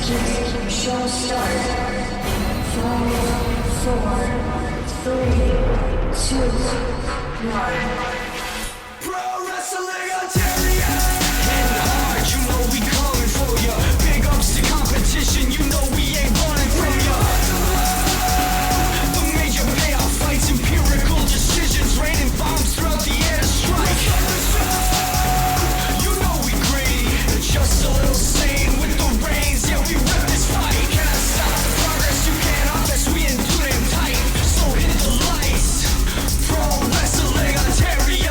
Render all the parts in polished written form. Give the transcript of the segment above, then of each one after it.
Game show start. 5, 4, 3, 2, 1. Pro Wrestling Ontario! Heading hard, you know we coming for ya. Big ups to competition, you know we ain't running from ya. The major payoff fights, empirical decisions, raining bombs throughout the airstrike. You know we greedy, just a little sane with the reins. Yeah, we rip this fight. Can't stop the progress, you can't up us, we ain't too damn tight. So hit the lights. Pro Wrestling Ontario.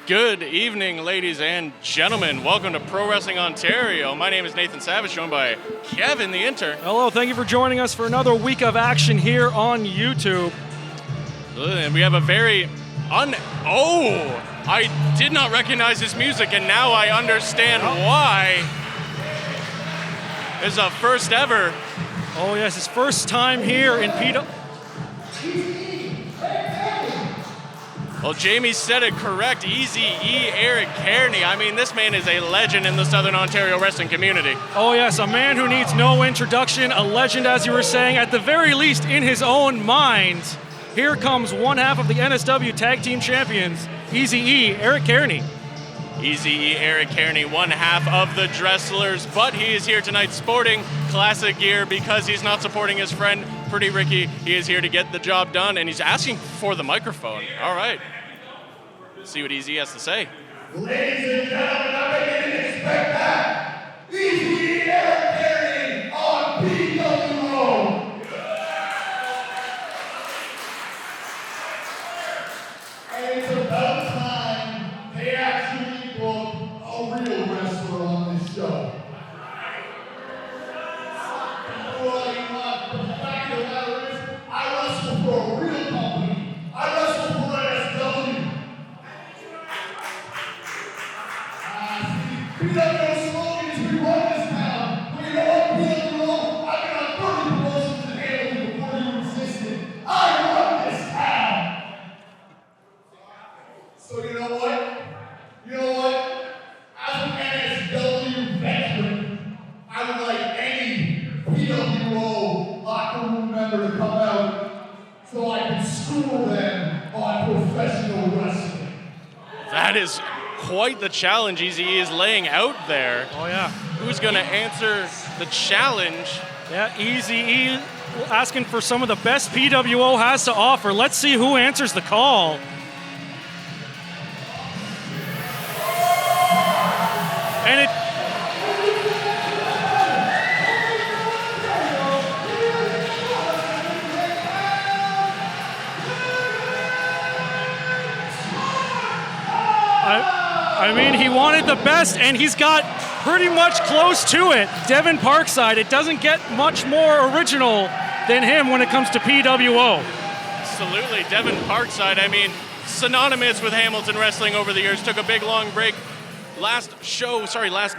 Good evening, ladies and gentlemen. Welcome to Pro Wrestling Ontario. My name is Nathan Savage, joined by Kevin, the intern. Hello, thank you for joining us for another week of action here on YouTube. And we have a very I did not recognize this music, and now I understand why. It's a first ever. Oh yes, his first time here in PWO. Well, Jamie said it correct. Eazy-E Eric Cairnie. I mean, this man is a legend in the Southern Ontario wrestling community. Oh yes, a man who needs no introduction, a legend, as you were saying, at the very least in his own mind. Here comes one half of the NSW Tag Team Champions, Eazy-E Eric Cairnie. Eazy-E Eric Cairnie, one half of the Dresslers, but he is here tonight sporting classic gear because he's not supporting his friend, Pretty Ricky. He is here to get the job done, and he's asking for the microphone. All right. Let's see what Eazy has to say. Ladies and gentlemen, I bet you didn't expect that. Eazy-E Eric Cairnie on PWO. And it's about time they actually book a real wrestler on this show. Well, the fact of the matter is, I wrestle for a real company. I wrestle for NSW. PWO slogan is we run this town. Well, you know what, PWO? I've been on 30 promotions and handling before you existed. I run this town. So you know what? As an NSW veteran, I would like any PWO locker room member to come out so I can school them on professional wrestling. That is quite the challenge Eazy-E is laying out there. Oh yeah. Who's going to answer the challenge? Yeah, Eazy-E asking for some of the best PWO has to offer. Let's see who answers the call. And it I mean, he wanted the best, and he's got pretty much close to it. Devon Parkside, it doesn't get much more original than him when it comes to PWO. Absolutely. Devon Parkside, I mean, synonymous with Hamilton wrestling over the years. Took a big, long break. Last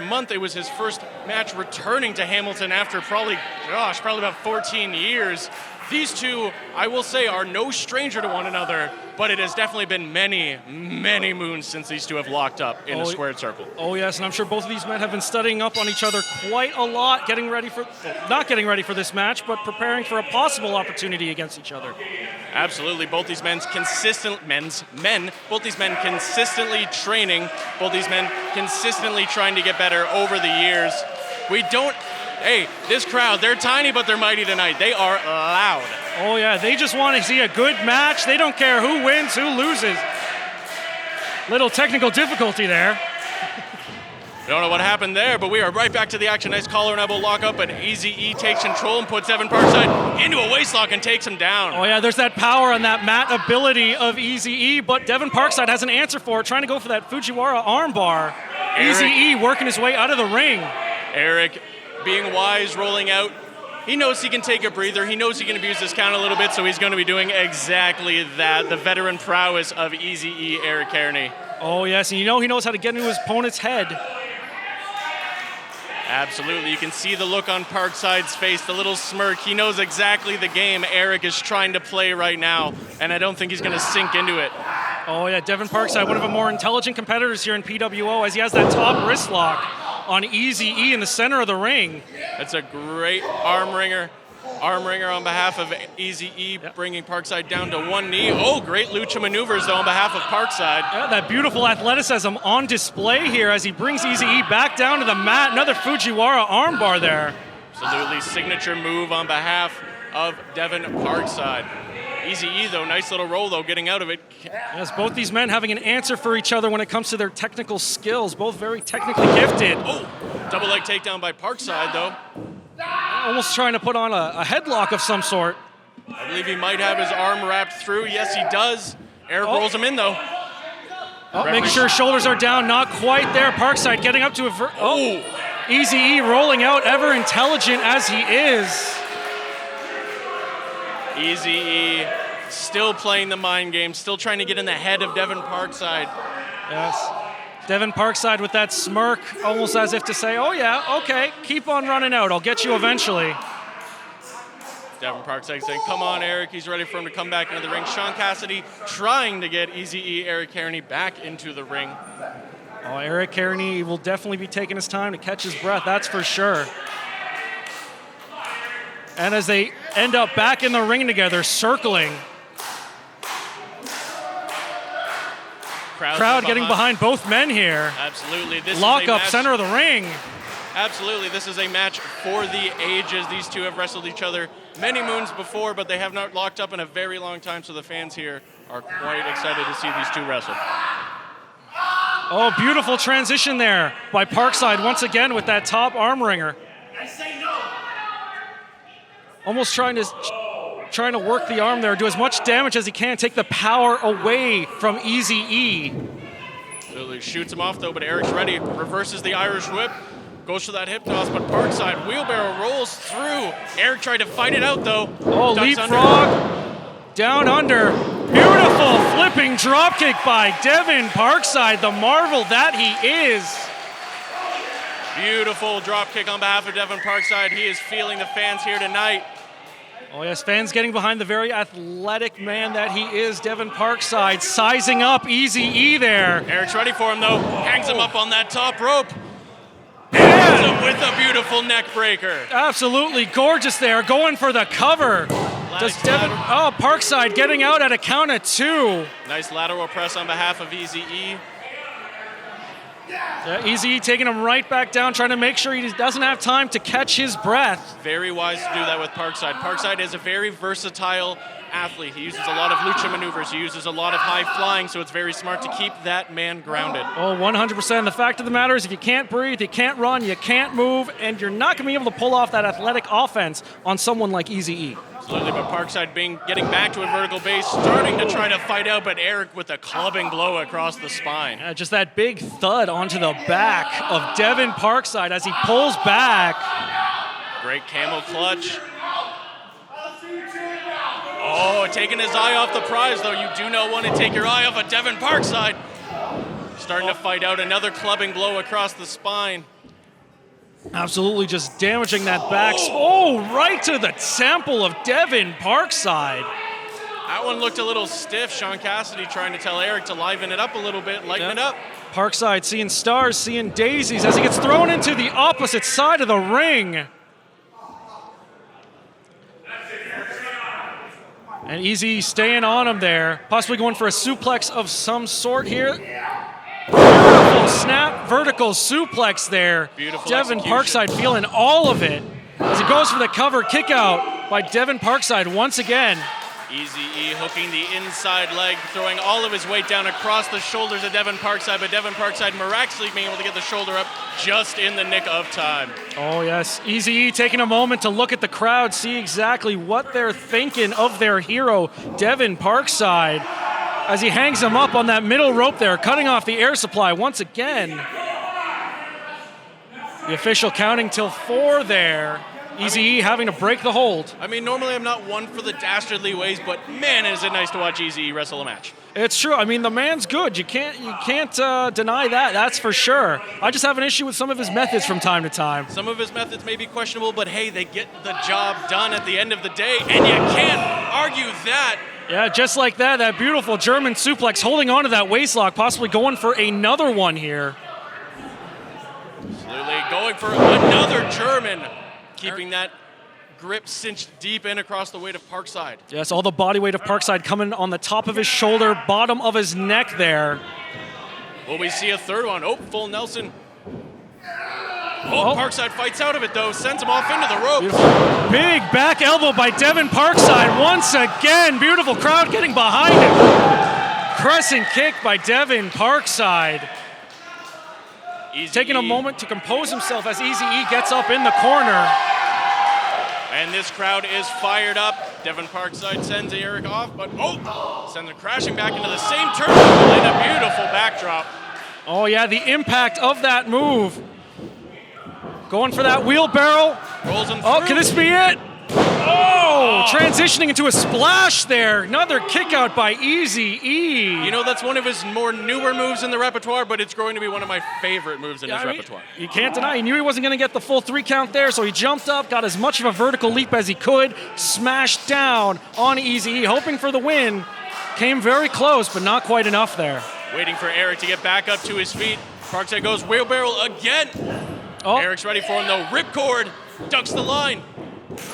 month, it was his first match returning to Hamilton after probably about 14 years. These two, I will say, are no stranger to one another, but it has definitely been many, many moons since these two have locked up in a squared circle. Oh yes, and I'm sure both of these men have been studying up on each other quite a lot, not getting ready for this match, but preparing for a possible opportunity against each other. Absolutely, both these men consistently training, both these men consistently trying to get better over the years. Hey, this crowd, they're tiny, but they're mighty tonight. They are loud. Oh yeah, they just want to see a good match. They don't care who wins, who loses. Little technical difficulty there. Don't know what happened there, but we are right back to the action. Nice collar and elbow lockup, and Eazy-E takes control and puts Devon Parkside into a waistlock and takes him down. Oh yeah, there's that power and that mat ability of Eazy-E, but Devon Parkside has an answer for it, trying to go for that Fujiwara armbar. Eazy-E working his way out of the ring. Eric, being wise, rolling out. He knows he can take a breather. He knows he can abuse this count a little bit, so he's going to be doing exactly that. The veteran prowess of Eazy-E Eric Cairnie. Oh yes, and he knows how to get into his opponent's head. Absolutely. You can see the look on Parkside's face, the little smirk. He knows exactly the game Eric is trying to play right now, and I don't think he's going to sink into it. Oh, yeah, Devon Parkside, one of the more intelligent competitors here in PWO, as he has that top wrist lock on Easy E in the center of the ring. That's a great arm wringer. Arm wringer on behalf of Easy E, bringing Parkside down to one knee. Oh, great lucha maneuvers, though, on behalf of Parkside. Yeah, that beautiful athleticism on display here as he brings Easy E back down to the mat. Another Fujiwara armbar there. Absolutely signature move on behalf of Devon Parkside. Easy E, though, nice little roll, though, getting out of it. Yes, both these men having an answer for each other when it comes to their technical skills. Both very technically gifted. Oh, double leg takedown by Parkside, though. Almost trying to put on a headlock of some sort. I believe he might have his arm wrapped through. Yes, he does. Eric rolls him in, though. Make sure shoulders are down. Not quite there. Parkside getting up to a... Easy E rolling out, ever intelligent as he is. Easy E still playing the mind game, still trying to get in the head of Devon Parkside. Yes. Devon Parkside with that smirk, almost as if to say, oh yeah, okay, keep on running out. I'll get you eventually. Devon Parkside saying, come on, Eric. He's ready for him to come back into the ring. Sean Cassidy trying to get Easy E, Eric Cairnie, back into the ring. Oh, Eric Cairnie will definitely be taking his time to catch his breath, that's for sure. And as they end up back in the ring together, circling. Crowd getting behind both men here. Absolutely. This Lock is a up, match. Center of the ring. Absolutely. This is a match for the ages. These two have wrestled each other many moons before, but they have not locked up in a very long time, so the fans here are quite excited to see these two wrestle. Oh, beautiful transition there by Parkside once again with that top arm wringer. Almost trying to work the arm there, do as much damage as he can, take the power away from Easy E. Literally shoots him off, though, but Eric's ready. Reverses the Irish whip. Goes for that hip toss, but Parkside wheelbarrow rolls through. Eric tried to fight it out, though. Oh, Ducks leapfrog. under. Down under. Beautiful flipping dropkick by Devon Parkside, the marvel that he is. Beautiful drop kick on behalf of Devon Parkside. He is feeling the fans here tonight. Oh yes, fans getting behind the very athletic man that he is, Devon Parkside, sizing up Easy E there. Eric's ready for him, though. Hangs him up on that top rope. Hits him with a beautiful neck breaker. Absolutely gorgeous there, going for the cover. Does Devon, Parkside getting out at a count of 2. Nice lateral press on behalf of Easy E. Yeah, Easy E taking him right back down, trying to make sure he doesn't have time to catch his breath. Very wise to do that with Parkside. Parkside is a very versatile athlete. He uses a lot of lucha maneuvers. He uses a lot of high flying, so it's very smart to keep that man grounded. Oh, 100%. The fact of the matter is if you can't breathe, you can't run, you can't move, and you're not going to be able to pull off that athletic offense on someone like Easy E. Absolutely, but Parkside getting back to a vertical base, starting to try to fight out, but Eric with a clubbing blow across the spine. Just that big thud onto the back of Devon Parkside as he pulls back. Great camel clutch. Oh, taking his eye off the prize, though. You do not want to take your eye off of Devon Parkside. Starting to fight out, another clubbing blow across the spine. Absolutely just damaging that back. Oh, right to the temple of Devon Parkside. That one looked a little stiff. Sean Cassidy trying to tell Eric to liven it up a little bit, lighten it up. Parkside seeing stars, seeing daisies as he gets thrown into the opposite side of the ring. And Easy staying on him there, possibly going for a suplex of some sort here. Beautiful snap, vertical suplex there. Beautiful Devon execution. Parkside feeling all of it as he goes for the cover kick out by Devon Parkside once again. Easy E hooking the inside leg, throwing all of his weight down across the shoulders of Devon Parkside, but Devon Parkside miraculously being able to get the shoulder up just in the nick of time. Oh yes, Easy E taking a moment to look at the crowd, see exactly what they're thinking of their hero, Devon Parkside, as he hangs him up on that middle rope there, cutting off the air supply once again. The official counting till 4 there. Eazy-E having to break the hold. I mean, normally I'm not one for the dastardly ways, but man, is it nice to watch Eazy-E wrestle a match. It's true. I mean, the man's good. You can't deny that. That's for sure. I just have an issue with some of his methods from time to time. Some of his methods may be questionable, but hey, they get the job done at the end of the day, and you can't argue that. Yeah, just like that, that beautiful German suplex, holding on to that waistlock, possibly going for another one here. Absolutely, going for another German, keeping that grip cinched deep in across the weight of Parkside. Yes, all the body weight of Parkside coming on the top of his shoulder, bottom of his neck there. Will we see a third one? Oh, full Nelson. Oh, Parkside fights out of it though, sends him off into the ropes. Beautiful. Big back elbow by Devon Parkside once again. Beautiful crowd getting behind him. Crescent kick by Devon Parkside. Taking a moment to compose himself as Eazy-E gets up in the corner. And this crowd is fired up. Devon Parkside sends Eric off, but sends him crashing back into the same turnbuckle and a beautiful backdrop. Oh yeah, the impact of that move. Going for that wheelbarrow. Rolls him through. Oh, can this be it? Oh, transitioning into a splash there. Another kick out by Eazy-E. You know, that's one of his more newer moves in the repertoire, but it's going to be one of my favorite moves in his repertoire. You can't deny. He knew he wasn't going to get the full 3 count there, so he jumped up, got as much of a vertical leap as he could, smashed down on Eazy-E, hoping for the win. Came very close, but not quite enough there. Waiting for Eric to get back up to his feet. Parkside goes wheelbarrow again. Oh. Eric's ready for him though. Ripcord ducks the line.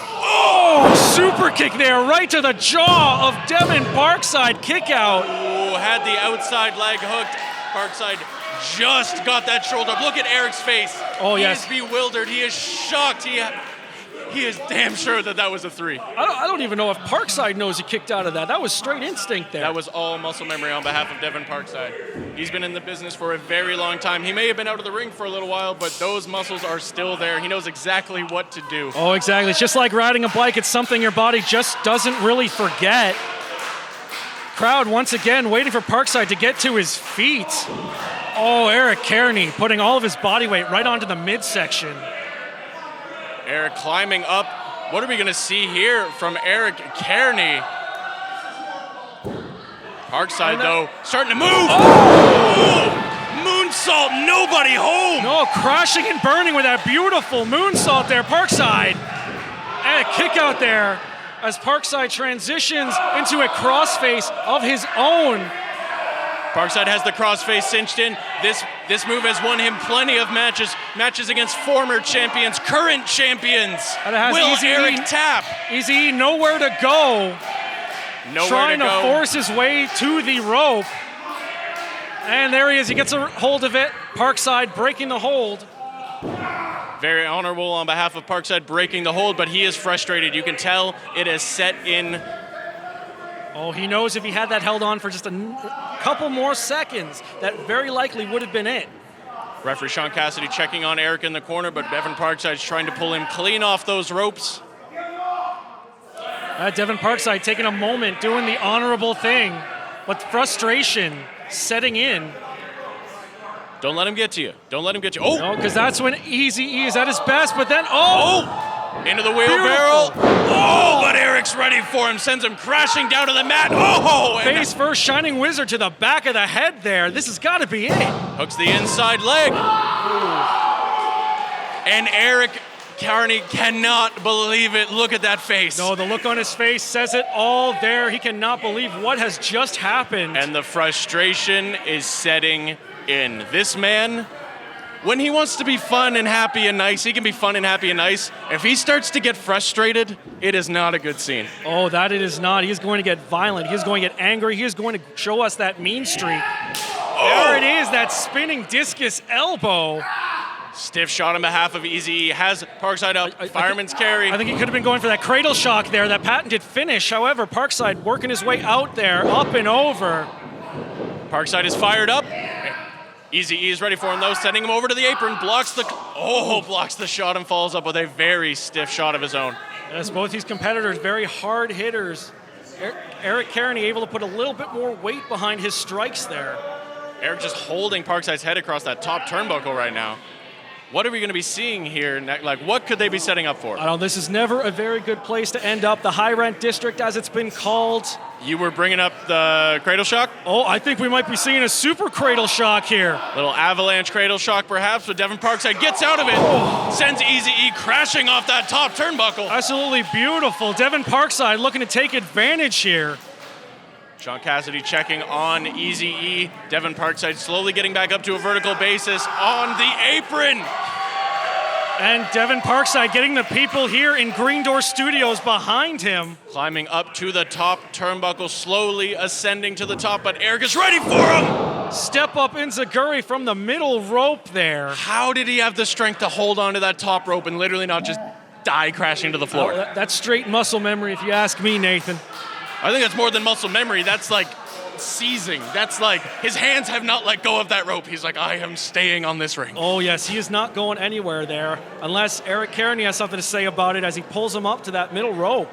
Oh, super kick there, right to the jaw of Devon Parkside. Kick out. Oh, had the outside leg hooked. Parkside just got that shoulder up. Look at Eric's face. Oh, yes. He is bewildered. He is shocked. He is damn sure that was a 3. I don't even know if Parkside knows he kicked out of that. That was straight instinct there. That was all muscle memory on behalf of Devon Parkside. He's been in the business for a very long time. He may have been out of the ring for a little while, but those muscles are still there. He knows exactly what to do. Oh, exactly. It's just like riding a bike. It's something your body just doesn't really forget. Crowd once again waiting for Parkside to get to his feet. Oh, Eric Cairnie putting all of his body weight right onto the midsection. Eric climbing up. What are we going to see here from Eric Cairnie? Parkside, though, starting to move. Oh! Moonsault, nobody home. No, crashing and burning with that beautiful moonsault there, Parkside. And a kick out there as Parkside transitions into a crossface of his own. Parkside has the crossface cinched in. This move has won him plenty of matches against former champions, current champions. And it has Will Eazy-E, Eric tap? Eazy-E nowhere to go. Trying to force his way to the rope. And there he is. He gets a hold of it. Parkside breaking the hold. Very honorable on behalf of Parkside breaking the hold, but he is frustrated. You can tell it has set in. Oh, he knows if he had that held on for just a couple more seconds, that very likely would have been it. Referee Sean Cassidy checking on Eric in the corner, but Devon Parkside's trying to pull him clean off those ropes. Devon Parkside taking a moment, doing the honorable thing, but frustration setting in. Don't let him get to you. Don't let him get you. Oh! No, because that's when Eazy-E is at his best, but then, Into the wheelbarrow. Oh, but Eric's ready for him. Sends him crashing down to the mat. Oh! Face first, Shining Wizard to the back of the head there. This has got to be it. Hooks the inside leg. And Eric Cairnie cannot believe it. Look at that face. No, the look on his face says it all there. He cannot believe what has just happened. And the frustration is setting in. This man, when he wants to be fun and happy and nice, he can be fun and happy and nice. If he starts to get frustrated, it is not a good scene. Oh, that it is not. He is going to get violent. He is going to get angry. He is going to show us that mean streak. There it is, that spinning discus elbow. Stiff shot on behalf of Eazy. Has Parkside up. Fireman's carry. I think he could have been going for that cradle shock there, that patented finish. However, Parkside working his way out there, up and over. Parkside is fired up. Eazy-E is ready for him though, sending him over to the apron, blocks the shot and follows up with a very stiff shot of his own. Yes, both these competitors, very hard hitters. Eric Cairnie able to put a little bit more weight behind his strikes there. Eric just holding Parkside's head across that top turnbuckle right now. What are we going to be seeing here? Like, what could they be setting up for? This is never a very good place to end up. The high rent district, as it's been called. You were bringing up the cradle shock? Oh, I think we might be seeing a super cradle shock here. Little avalanche cradle shock, perhaps, but Devon Parkside gets out of it. Sends Eazy-E crashing off that top turnbuckle. Absolutely beautiful. Devon Parkside looking to take advantage here. Sean Cassidy checking on Eazy-E. Devon Parkside slowly getting back up to a vertical basis on the apron. And Devon Parkside getting the people here in Green Door Studios behind him. Climbing up to the top turnbuckle, slowly ascending to the top, but Eric is ready for him. Step up Enziguri from the middle rope there. How did he have the strength to hold onto that top rope and literally not just die crashing to the floor? That's straight muscle memory if you ask me, Nathan. I think that's more than muscle memory. That's like seizing. That's like his hands have not let go of that rope. He's like, I am staying on this ring. Oh, yes, he is not going anywhere there unless Eric Cairnie has something to say about it as he pulls him up to that middle rope.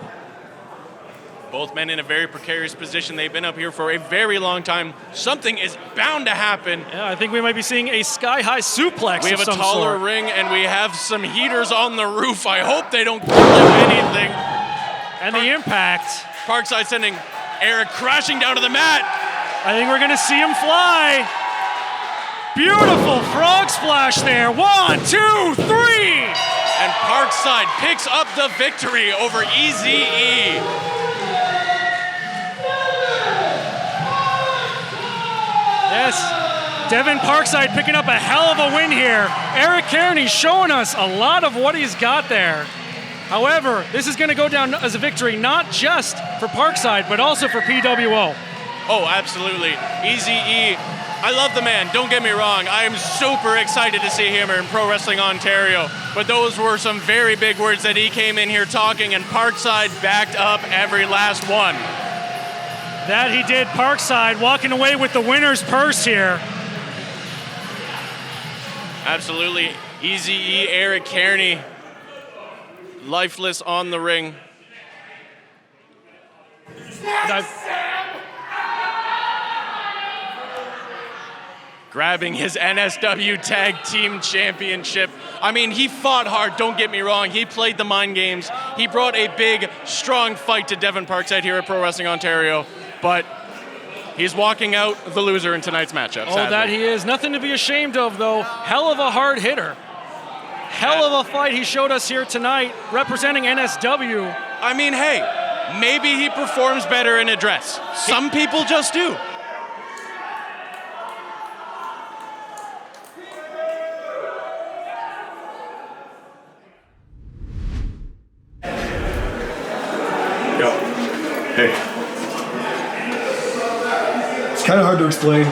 Both men in a very precarious position. They've been up here for a very long time. Something is bound to happen. Yeah, I think we might be seeing a sky-high suplex. We have of a some taller sort. ring, and we have some heaters on the roof. I hope they don't kill him anything. And the impact. Parkside sending Eric crashing down to the mat. I think we're going to see him fly. Beautiful frog splash there. 1, 2, 3. And Parkside picks up the victory over Eazy-E. Yes, Devon Parkside picking up a hell of a win here. Eric Cairnie showing us a lot of what he's got there. However, this is going to go down as a victory not just for Parkside, but also for PWO. Oh, absolutely. Eazy-E, I love the man, don't get me wrong. I am super excited to see him in Pro Wrestling Ontario. But those were some very big words that he came in here talking, and Parkside backed up every last one. That he did. Parkside walking away with the winner's purse here. Absolutely. Eazy-E, Eric Cairnie, lifeless on the ring. Grabbing his NSW Tag Team Championship. I mean, he fought hard, don't get me wrong. He played the mind games. He brought a big, strong fight to Devon Parkside here at Pro Wrestling Ontario. But he's walking out the loser in tonight's matchup, sadly. That he is. Nothing to be ashamed of, though. Hell of a hard hitter. Hell of a fight he showed us here tonight, representing NSW. I mean, hey, maybe he performs better in a dress. Some people just do. Yo, hey. It's kind of hard to explain.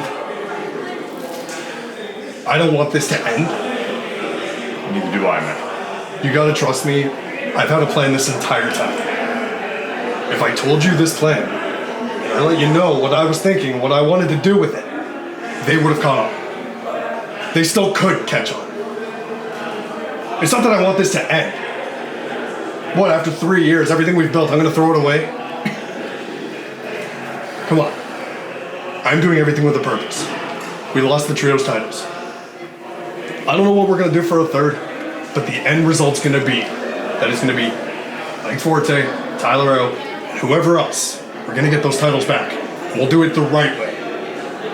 I don't want this to end. Neither do I, man. You gotta trust me. I've had a plan this entire time. If I told you this plan, and I let you know what I was thinking, what I wanted to do with it, they would have caught on. They still could catch on. It's not that I want this to end. What, after 3 years, everything we've built, I'm gonna throw it away? Come on. I'm doing everything with a purpose. We lost the trios titles. I don't know what we're gonna do for a third, but the end result's gonna be that it's gonna be Mike Forte, Tyler Aero, and whoever else. We're gonna get those titles back. We'll do it the right way.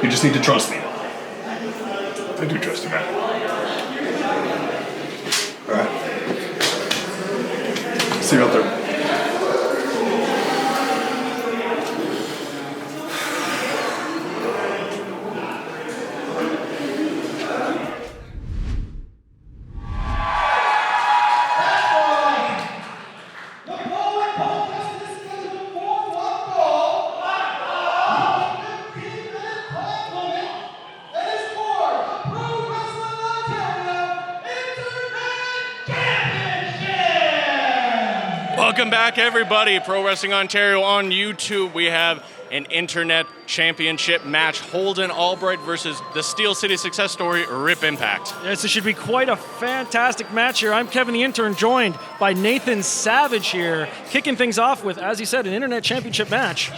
You just need to trust me. I do trust you, man. All right. See you out there. Welcome back, everybody. Pro Wrestling Ontario on YouTube. We have an internet championship match. Holden Albright versus the Steel City success story, Rip Impact. Yes, this should be quite a fantastic match here. I'm Kevin the Intern, joined by Nathan Savage here, kicking things off with, as he said, an internet championship match.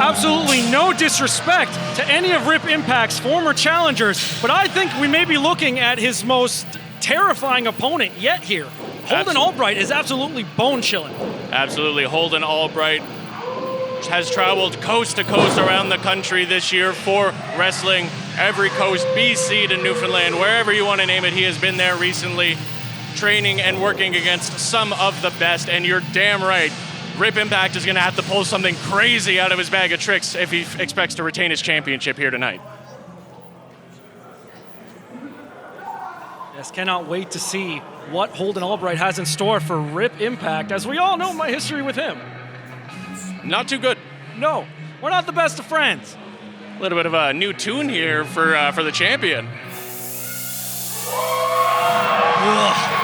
absolutely no disrespect to any of Rip Impact's former challengers, but I think we may be looking at his most terrifying opponent yet here. Holden Albright is absolutely bone-chilling. Absolutely. Holden Albright has traveled coast to coast around the country this year for wrestling. Every coast, BC to Newfoundland, wherever you want to name it, he has been there recently, training and working against some of the best. And you're damn right, Rip Impact is going to have to pull something crazy out of his bag of tricks if he expects to retain his championship here tonight. Yes, cannot wait to see what Holden Albright has in store for Rip Impact, as we all know my history with him. Not too good. No, we're not the best of friends. A little bit of a new tune here for the champion. Ugh.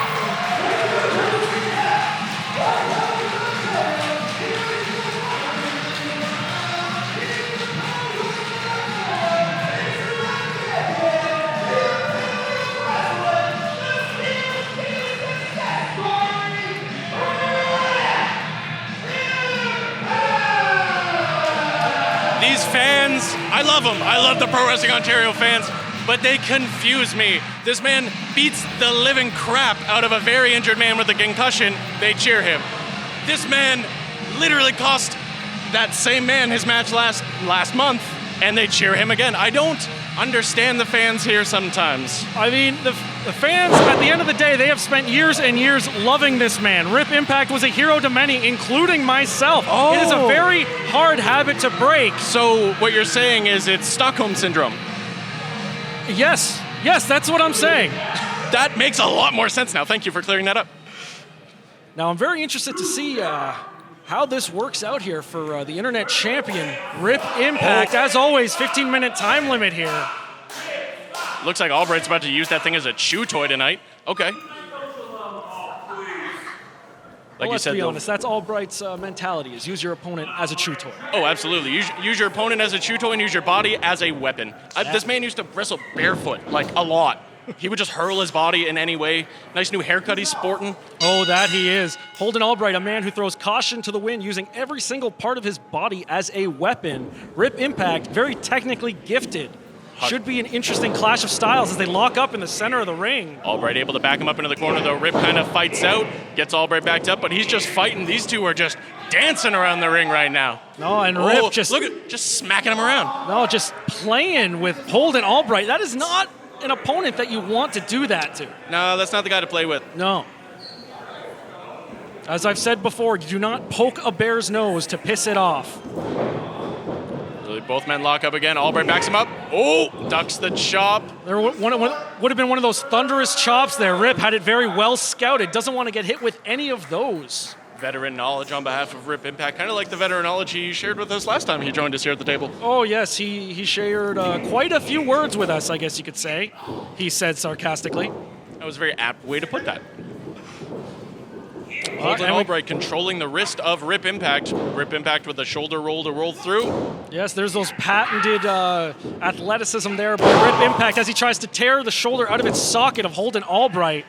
These fans, I love them. I love the Pro Wrestling Ontario fans, but they confuse me. This man beats the living crap out of a very injured man with a concussion. They cheer him. This man literally cost that same man his match last month, and they cheer him again. I don't understand the fans here sometimes. I mean, the fans, at the end of the day, they have spent years and years loving this man. Rip Impact was a hero to many, including myself. Oh. It is a very hard habit to break. So what you're saying is it's Stockholm Syndrome. Yes, that's what I'm saying. That makes a lot more sense now. Thank you for clearing that up. Now, I'm very interested to see how this works out here for the internet champion, Rip Impact. As always, 15-minute time limit here. Looks like Albright's about to use that thing as a chew toy tonight. Okay. Like Let's you said, be though, honest, that's Albright's mentality, is use your opponent as a chew toy. Oh, absolutely. Use your opponent as a chew toy and use your body as a weapon. This man used to wrestle barefoot, like a lot. He would just hurl his body in any way. Nice new haircut he's sporting. Oh, that he is. Holden Albright, a man who throws caution to the wind using every single part of his body as a weapon. Rip Impact, very technically gifted. Should be an interesting clash of styles as they lock up in the center of the ring. Albright able to back him up into the corner, though. Rip kind of fights out, gets Albright backed up, but he's just fighting. These two are just dancing around the ring right now. No, and Rip just smacking him around. No, just playing with Holden Albright. That is not an opponent that you want to do that to. No, that's not the guy to play with. No. As I've said before, you do not poke a bear's nose to piss it off. Both men lock up again. Albright backs him up. Oh, ducks the chop. There would have been one of those thunderous chops there. Rip had it very well scouted. Doesn't want to get hit with any of those. Veteran knowledge on behalf of Rip Impact. Kind of like the veteran knowledge he shared with us last time he joined us here at the table. Oh, yes. He shared quite a few words with us, I guess you could say. He said sarcastically. That was a very apt way to put that. Holden Albright controlling the wrist of Rip Impact. Rip Impact with a shoulder roll to roll through. Yes, there's those patented athleticism there by Rip Impact as he tries to tear the shoulder out of its socket of Holden Albright.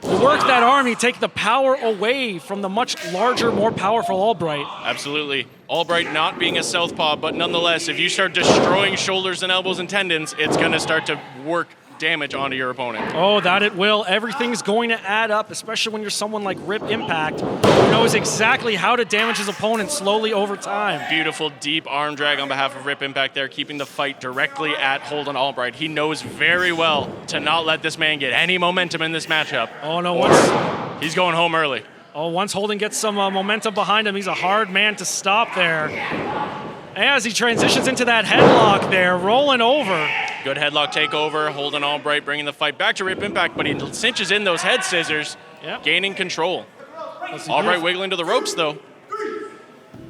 To work that arm, you take the power away from the much larger, more powerful Albright. Absolutely. Albright not being a southpaw, but nonetheless, if you start destroying shoulders and elbows and tendons, it's going to start to work damage onto your opponent. Oh, that it will. Everything's going to add up, especially when you're someone like Rip Impact, who knows exactly how to damage his opponent slowly over time. Beautiful deep arm drag on behalf of Rip Impact there, keeping the fight directly at Holden Albright. He knows very well to not let this man get any momentum in this matchup. Oh, no. He's going home early. Oh, once Holden gets some momentum behind him, he's a hard man to stop there. As he transitions into that headlock there, rolling over. Good headlock takeover. Holden Albright bringing the fight back to Rip Impact, but he cinches in those head scissors, gaining control. Albright wiggling to the ropes, though.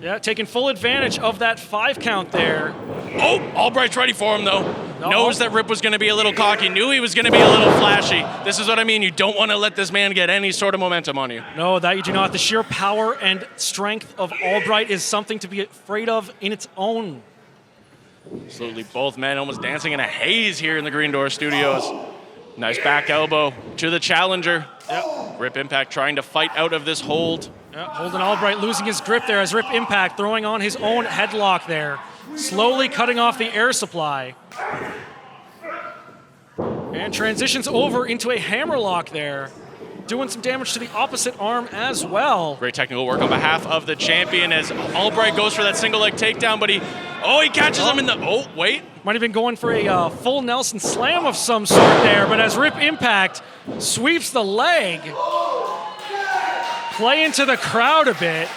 Yeah, taking full advantage of that 5 count there. Oh, Albright's ready for him, though. Knows that Rip was going to be a little cocky, knew he was going to be a little flashy. This is what I mean. You don't want to let this man get any sort of momentum on you. No, that you do not. The sheer power and strength of Albright is something to be afraid of in its own. Absolutely, both men almost dancing in a haze here in the Green Door Studios. Nice back elbow to the challenger. Yep. Rip Impact trying to fight out of this hold. Yep. Holden Albright losing his grip there as Rip Impact throwing on his own headlock there. slowly cutting off the air supply. And transitions over into a hammerlock there, doing some damage to the opposite arm as well. Great technical work on behalf of the champion as Albright goes for that single leg takedown, but he catches him in the, wait. Might have been going for a full Nelson slam of some sort there, but as Rip Impact sweeps the leg, play into the crowd a bit.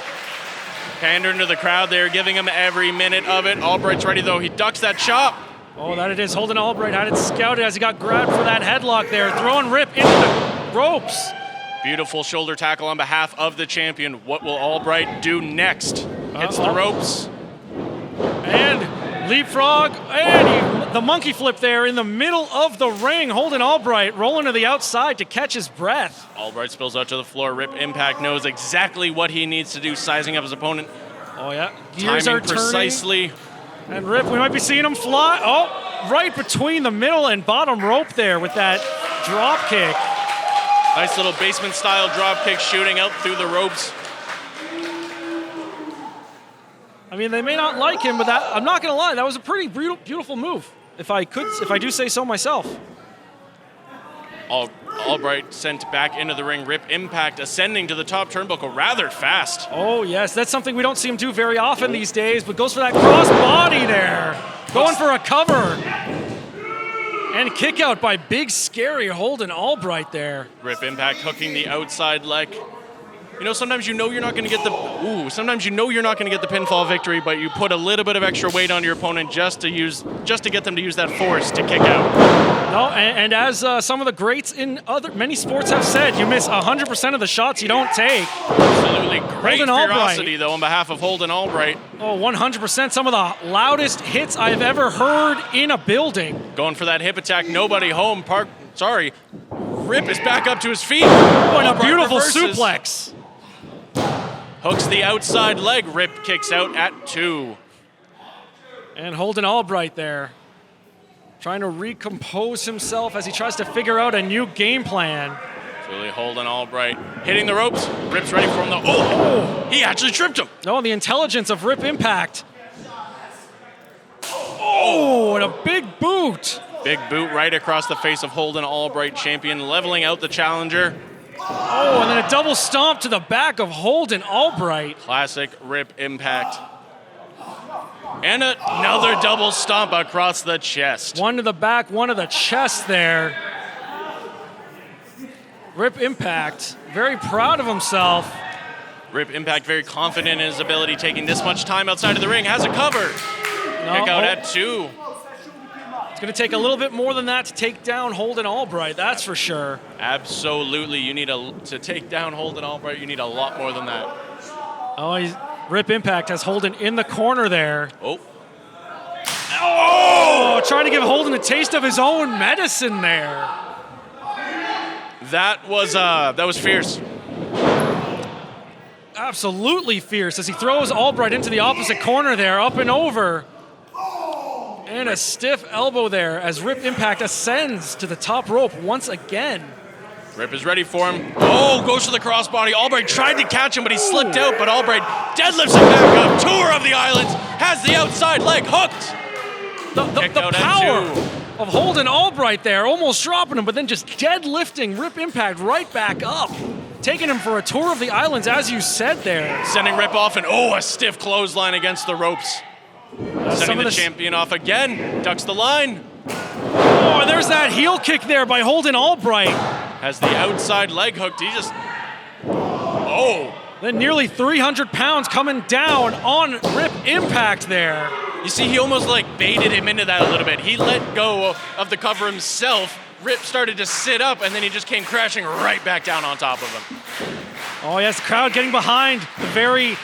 Pandering to the crowd there, giving him every minute of it. Albright's ready though, he ducks that chop. Oh, that it is. Holden Albright had it scouted as he got grabbed for that headlock there, throwing Rip into the ropes. Beautiful shoulder tackle on behalf of the champion. What will Albright do next? Hits the ropes. And leapfrog, and the monkey flip there in the middle of the ring. Holden Albright rolling to the outside to catch his breath. Albright spills out to the floor. Rip Impact knows exactly what he needs to do, sizing up his opponent. Oh yeah, gears timing are turning. Precisely. And Rip, we might be seeing him fly. Oh, right between the middle and bottom rope there with that drop kick. Nice little basement-style drop kick shooting out through the ropes. I mean, they may not like him, but I'm not gonna lie, that was a pretty beautiful move. If I do say so myself. Albright sent back into the ring. Rip Impact ascending to the top turnbuckle rather fast. Oh yes, that's something we don't see him do very often these days, but goes for that cross body there. Going for a cover. And kick out by big, scary Holden Albright there. Rip Impact hooking the outside leg. You know, sometimes you know you're not going to get the pinfall victory, but you put a little bit of extra weight on your opponent just to get them to use that force to kick out. No, and as some of the greats in many sports have said, you miss 100% of the shots you don't take. Absolutely great Holden ferocity, Albright. though, on behalf of Holden Albright. Oh, 100%. Some of the loudest hits I've ever heard in a building. Going for that hip attack. Nobody home. Rip is back up to his feet. Oh, and a Albright beautiful reverses. suplex. Hooks the outside leg. Rip kicks out at 2. And Holden Albright there, trying to recompose himself as he tries to figure out a new game plan. It's really Holden Albright hitting the ropes. Rip's ready for him. He actually tripped him. No, the intelligence of Rip Impact. Oh, and a big boot. Big boot right across the face of Holden Albright, champion, leveling out the challenger. Oh, and then a double stomp to the back of Holden Albright. Classic Rip Impact. And another double stomp across the chest. One to the back, one to the chest there. Rip Impact, very proud of himself. Rip Impact very confident in his ability, taking this much time outside of the ring, has a cover. Kick out at 2. It's going to take a little bit more than that to take down Holden Albright, that's for sure. Absolutely, to take down Holden Albright, you need a lot more than that. Oh, Rip Impact has Holden in the corner there. Oh, trying to give Holden a taste of his own medicine there. That was fierce. Absolutely fierce as he throws Albright into the opposite corner there, up and over. And a stiff elbow there as Rip Impact ascends to the top rope once again. Rip is ready for him. Oh, goes for the crossbody. Albright tried to catch him, but he slipped out, but Albright deadlifts him back up. Tour of the Islands, has the outside leg hooked. The power of Holden Albright there, almost dropping him, but then just deadlifting Rip Impact right back up. Taking him for a tour of the islands, as you said there. Sending Rip off, and a stiff clothesline against the ropes. Sending the champion off again, ducks the line. Oh, and there's that heel kick there by Holden Albright. Has the outside leg hooked, he just... Then nearly 300 pounds coming down on Rip Impact there. You see, he almost baited him into that a little bit. He let go of the cover himself. Rip started to sit up, and then he just came crashing right back down on top of him. Oh yes, the crowd getting behind the very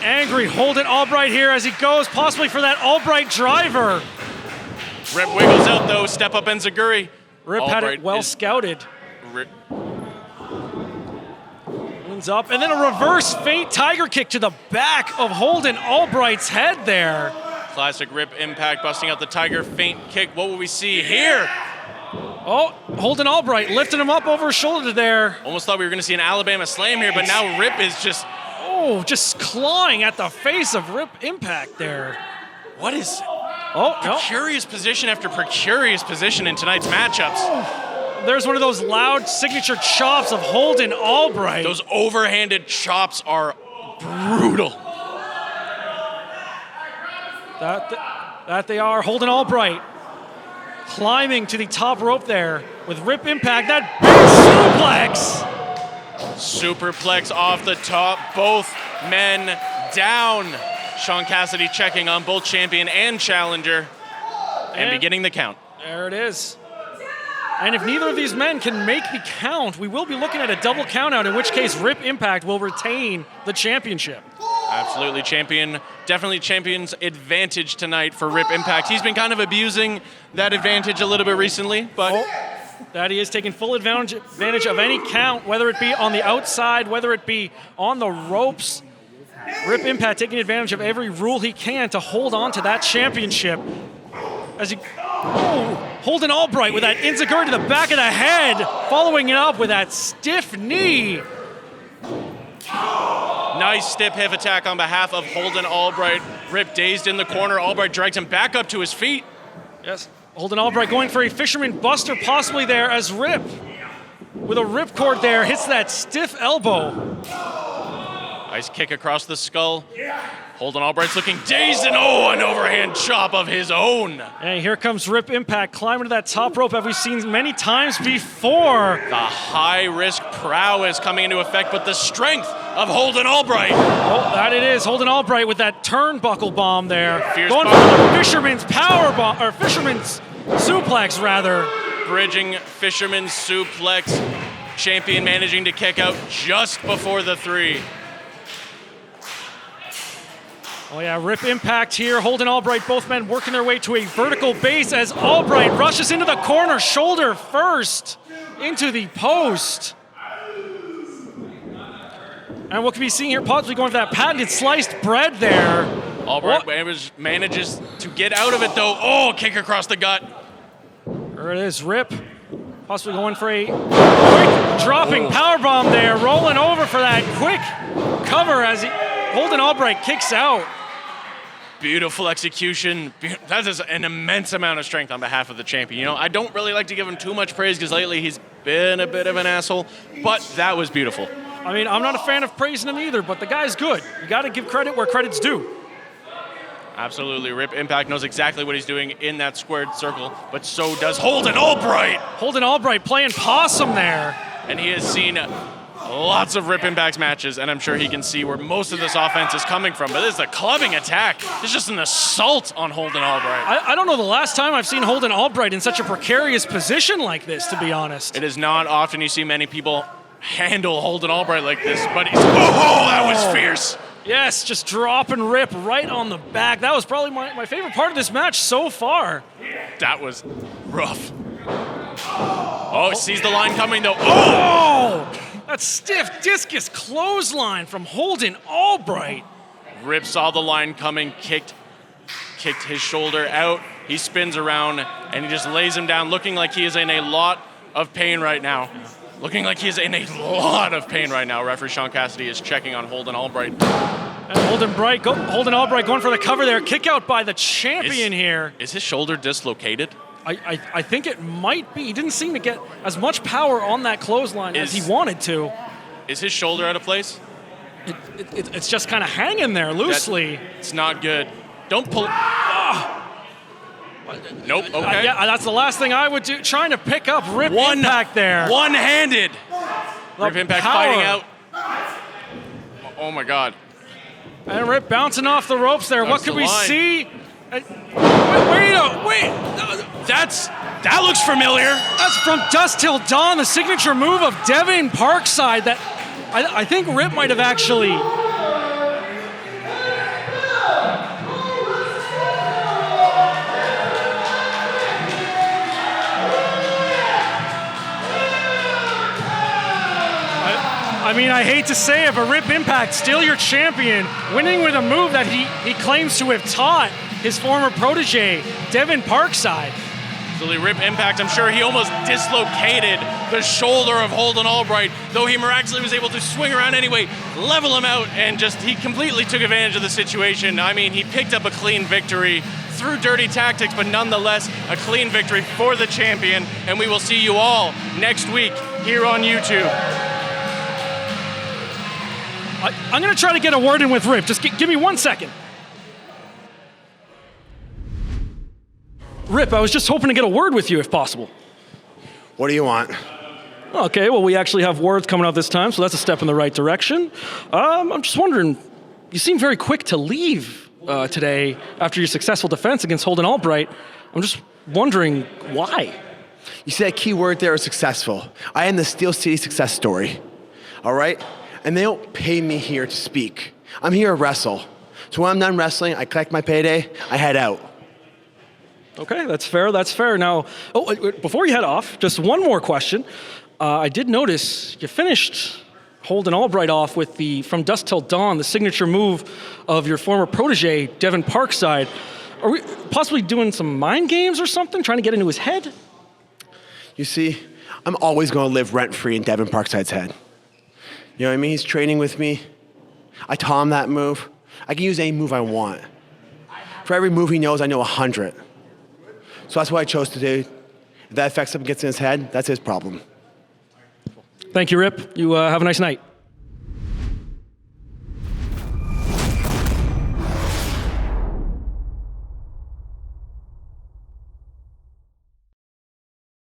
angry Holden Albright here as he goes possibly for that Albright driver. Rip wiggles out though, step up enziguri. Rip Albright had it well scouted. Lands up, and then a reverse feint tiger kick to the back of Holden Albright's head there. Classic Rip Impact busting out the tiger feint kick. What will we see here? Oh, Holden Albright lifting him up over his shoulder there. Almost thought we were going to see an Alabama slam here, but now Rip is just clawing at the face of Rip Impact there. What is Oh, no. precarious position after precarious position in tonight's matchups? There's one of those loud signature chops of Holden Albright. Those overhanded chops are brutal. That they are. Holden Albright climbing to the top rope there with Rip Impact. That big suplex. Superplex off the top. Both men down. Sean Cassidy checking on both champion and challenger and beginning the count. There it is. And if neither of these men can make the count, we will be looking at a double countout, in which case Rip Impact will retain the championship. Absolutely, definitely champion's advantage tonight for Rip Impact. He's been kind of abusing that advantage a little bit recently, but that he is taking full advantage of any count, whether it be on the outside, whether it be on the ropes. Rip Impact taking advantage of every rule he can to hold on to that championship. As he, Holden Albright with that enziguri to the back of the head, following it up with that stiff knee. Nice stiff hip attack on behalf of Holden Albright. Rip dazed in the corner. Albright drags him back up to his feet. Yes, Holden Albright going for a fisherman buster possibly there as Rip, with a ripcord there, hits that stiff elbow. Nice kick across the skull. Holden Albright's looking dazed and an overhand chop of his own. And here comes Rip Impact climbing to that top rope as we've seen many times before. The high-risk prowess coming into effect, but the strength of Holden Albright. Oh, that it is. Holden Albright with that turnbuckle bomb there. Fierce going bomb. for the fisherman's power bomb, or fisherman's suplex rather. Bridging fisherman's suplex. Champion managing to kick out just before the 3. Oh yeah, Rip Impact here. Holden Albright, both men working their way to a vertical base as Albright rushes into the corner, shoulder first, into the post. And what can be seen here, possibly going for that patented sliced bread there. Albright manages to get out of it though. Kick across the gut. There it is, Rip. Possibly going for a quick dropping powerbomb there, rolling over for that quick cover as Holden Albright kicks out. Beautiful execution. That is an immense amount of strength on behalf of the champion. You know, I don't really like to give him too much praise because lately he's been a bit of an asshole, but that was beautiful. I mean, I'm not a fan of praising him either, but the guy's good. You got to give credit where credit's due. Absolutely. Rip Impact knows exactly what he's doing in that squared circle, but so does Holden Albright. Holden Albright playing possum there. And he has seen lots of Rip Impact's matches, and I'm sure he can see where most of this offense is coming from. But this is a clubbing attack. It's just an assault on Holden Albright. I don't know the last time I've seen Holden Albright in such a precarious position like this, to be honest. It is not often you see many people handle Holden Albright like this, but that was fierce. Yes, just dropping Rip right on the back. That was probably my favorite part of this match so far. That was rough. Sees the line coming though. That stiff discus clothesline from Holden Albright. Rip saw the line coming, kicked his shoulder out. He spins around and he just lays him down, looking like he is in a lot of pain right now. Referee Sean Cassidy is checking on Holden Albright. And Holden Albright going for the cover there. Kick out by the champion here. Is his shoulder dislocated? I think it might be. He didn't seem to get as much power on that clothesline as he wanted to. Is his shoulder out of place? It's just kind of hanging there loosely. It's not good. Don't pull. Nope, okay. Yeah, that's the last thing I would do. Trying to pick up Rip Impact there. One-handed. Rip Impact fighting out. Oh my God. And Rip bouncing off the ropes there. What could we see? Wait. That looks familiar. That's from Dusk Till Dawn, the signature move of Devon Parkside that I think Rip might have actually. I mean, I hate to say it, but Rip Impact, still your champion, winning with a move that he claims to have taught his former protege, Devon Parkside. Rip Impact, I'm sure he almost dislocated the shoulder of Holden Albright, though he miraculously was able to swing around anyway, level him out, and just he completely took advantage of the situation. I mean, he picked up a clean victory through dirty tactics, but nonetheless a clean victory for the champion, and we will see you all next week here on YouTube. I'm going to try to get a word in with Rip. Just give me 1 second. Rip, I was just hoping to get a word with you if possible. What do you want? Okay, well, we actually have words coming out this time, so that's a step in the right direction. I'm just wondering, you seem very quick to leave today after your successful defense against Holden Albright. I'm just wondering why. You said a key word there is successful. I am the Steel City success story, all right? And they don't pay me here to speak. I'm here to wrestle. So when I'm done wrestling, I collect my payday, I head out. Okay, that's fair, that's fair. Now, before you head off, just one more question. I did notice you finished Holden Albright off with the From Dusk Till Dawn, the signature move of your former protege, Devon Parkside. Are we possibly doing some mind games or something, trying to get into his head? You see, I'm always going to live rent-free in Devon Parkside's head. You know what I mean? He's training with me. I taught him that move. I can use any move I want. For every move he knows, I know 100. So that's what I chose to do. If that affects him, gets in his head, that's his problem. Thank you, Rip. You have a nice night.